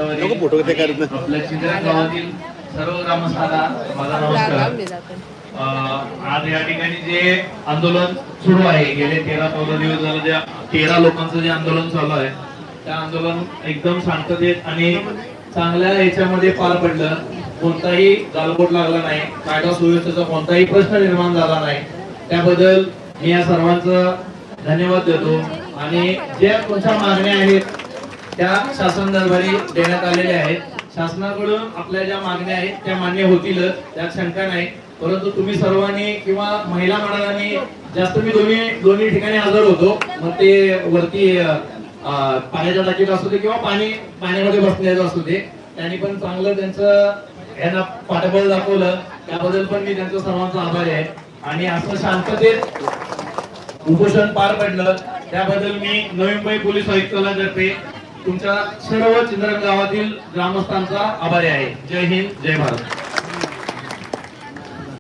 Photo आपल्या चिंद्रन गावातील सर्व ग्रामस्थांना माझा नमस्कार। आज या ठिकाणी जे आंदोलन सुरू आहे, गेले 13-14 दिवस झाले जे 13 लोकांचं जे आंदोलन चालू आहे, त्या आंदोलन एकदम शांततेत आणि चांगल्या याच्यामध्ये पार पडलं। कोणताही गालबोट लागला नाही, कायदा सुव्यवस्थेचा कोणताही प्रश्न निर्माण झाला नाही, त्याबद्दल मी या सर्वांचं धन्यवाद देतो। आणि ज्या तुमच्या मागण्या आहेत त्या शासन दरबारी देण्यात आलेल्या आहेत। शासनाकडून आपल्या ज्या मागण्या आहेत त्या मान्य होतीलच, त्यात शंका नाही। परंतु तुम्ही सर्वांनी किंवा महिला मंडळांनी जास्त, मी दोन्ही ठिकाणी हजर होतो, मग ते वरती पाण्याच्या टाकीत असू दे किंवा पाण्यामध्ये बसलेलं असू दे, त्यांनी पण चांगलं त्यांचं यांना पाठबळ दाखवलं, त्याबद्दल पण मी त्यांचा सर्वांचा आभारी आहे। आणि असं शांततेत उपोषण पार पडलं त्याबद्दल मी नवी मुंबई पोलीस आयुक्तालयातर्फे तुमच्या सर्व चिंद्रन गावातील ग्रामस्थांचा आभारी आहे। जय हिंद, जय भारत।